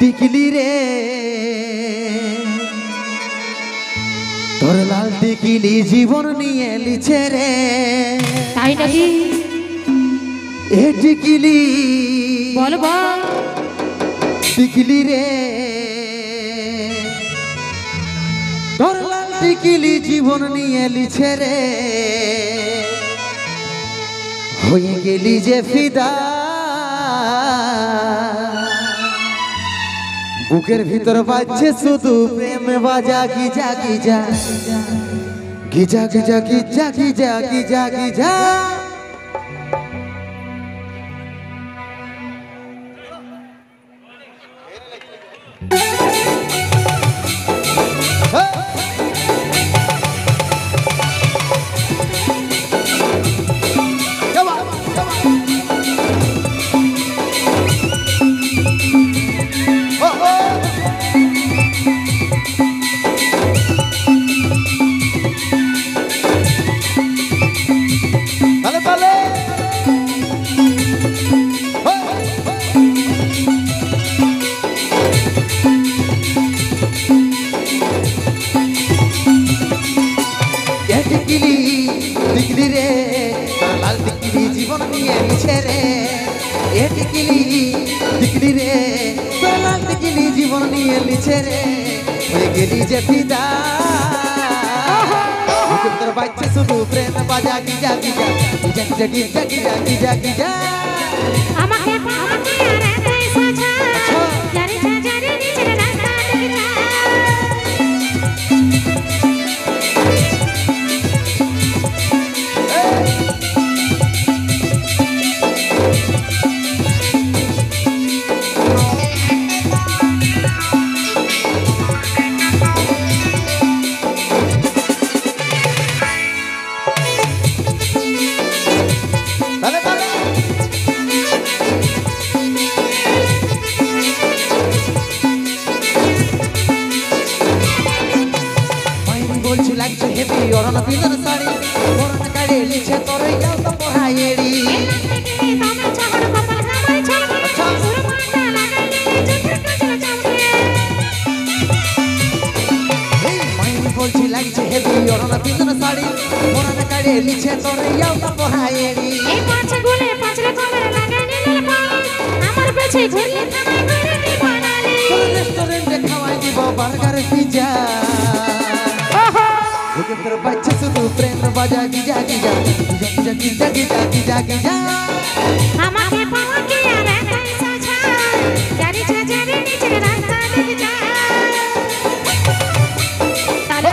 টিকলি রে তোর লাল টিকলি জীবন নিয়ে লিছে রে। তাই নাকি? এ টিকলি বল বল। টিকলি রে তোর লাল টিকলি জীবন নিয়ে লিছে রে। হয়ে গেলি যে ফিদা বুকের ভিতর বাজছে শুধু প্রেম বাজা Giza Giza Giza Giza Giza Giza Giza Giza. টিকলি রে তোর লাল টিকলি জীবন নিয়ে লিছে রে। এ টিকলি টিকলি রে তোর লাল টিকলি জীবন নিয়ে লিছে রে। হয়ে গেলি যে ফিদা বুকের ভিতর বাজছে শুধু প্রেম বাজা Giza Giza Giza Giza Giza Giza Giza Giza. আমাকে আমাকে আর এতই সাজা জারি জারি নিচের রাস্তা দেখে যা। বলছি লাগছে হেভি অরণ পিন্দর শাড়ি অরণ কাড়ে লিছে তোর যাও তো পড়াইড়ি। বলছি লাগছে হেভি অরণ পিন্দর শাড়ি অরণ কাড়ে লিছে তোর যাও তো পড়াইড়ি। এই পাঁচে গুলে পাঁচলে কমরে লাগানি নীল পালিশ আমার পেছে ঘুরিয়ে থামাই করে নি বানালি। তোর রেস্টুরেন্টে খাওয়াই দিব বার্গার পিজ্জা বুকের ভিতর বাজছে শুধু প্রেম বাজা Giza Giza Giza Giza Giza Giza Giza. আমাকে পাওয়া কি আর এতই সাজা জারি জারি নিচের রাস্তা দেখে যা। তালে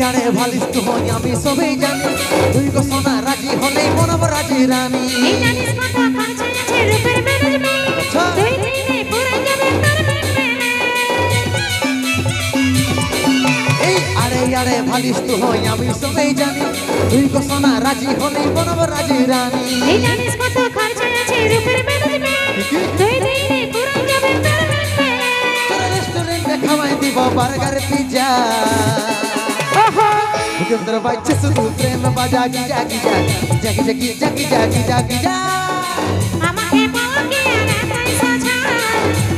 আরে ভালিস তো হই আমি সবই জানি তুই গো সোনা রাজি হলেই মনব রাজি রানী। এই জানিস কত খরচ আছে রূপের ম্যানেজমেন্ট তুই দিনে পুরো যাবে তোর মেনে। এই আরে ভালিস তো হই আমি সবই জানি তুই গো সোনা রাজি হলেই মনব রাজি রানী। এই জানিস কত খরচ আছে রূপের ম্যানেজমেন্ট তুই দিনে পুরো যাবে তোর মেনে। তোর রেস্টুরেন্টে খাওয়াই দিব বার্গার পিজ্জা বুকের ভিতর বাজছে শুধু প্রেম বাজা Giza Giza Giza Giza Giza Giza Giza Giza. আমাকে পাওয়া কি আর এতই সাজা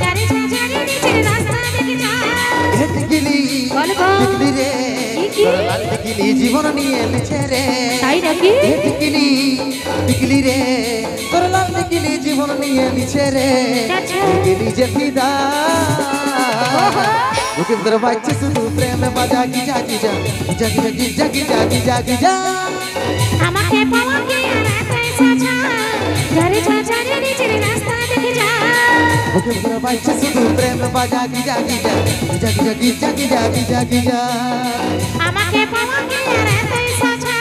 জারি জারি নিচের রাস্তা দেখে যা। এ টিকলি বল বল। টিকলি রে কি? তোর লাল টিকলি জীবন নিয়ে লিছে রে। তাই নাকি? এ টিকলি টিকলি রে তোর লাল টিকলি জীবন নিয়ে লিছে রে। আচ্ছা। টিকলি যে ফিদা বুকের ভিতর বাজছে শুধু প্রেম বাজা Giza Giza Giza Giza Giza Giza Giza. আমাকে পাওয়া কি আর এতই সাজা জারি জারি নিচের রাস্তা দেখে যা। বুকের ভিতর বাজছে শুধু প্রেম বাজা Giza Giza Giza Giza Giza Giza Giza Giza. আমাকে পাওয়া কি আর এতই সাজা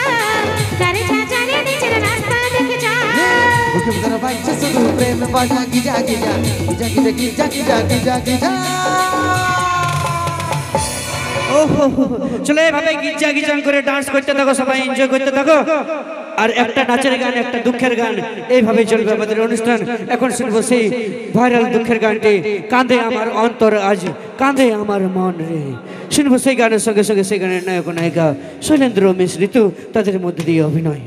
জারি জারি নিচের রাস্তা চোখে ভিতরে বাইছে শুধু প্রেম বাজা Giza Giza Giza Giza Giza Giza Giza Giza ওহো চলে এভাবে গিজা গিজাং করে ডান্স করতে থাকো, সবাই এনজয় করতে থাকো। আর একটা নাচের গান, একটা দুঃখের গান, এইভাবে চলবে আমাদের অনুষ্ঠান। এখন শুনবো সেই ভাইরাল দুঃখের গানটি, কাঁদে আমার অন্তর আজ কাঁদে আমার মন রে। শুনবো সেই গানের সঙ্গে সঙ্গে সেই গানের নায়ক নায়িকা শৈলেন্দ্র মিশ্র ঋতু, তাদের মধ্যে দিয়ে অভিনয়।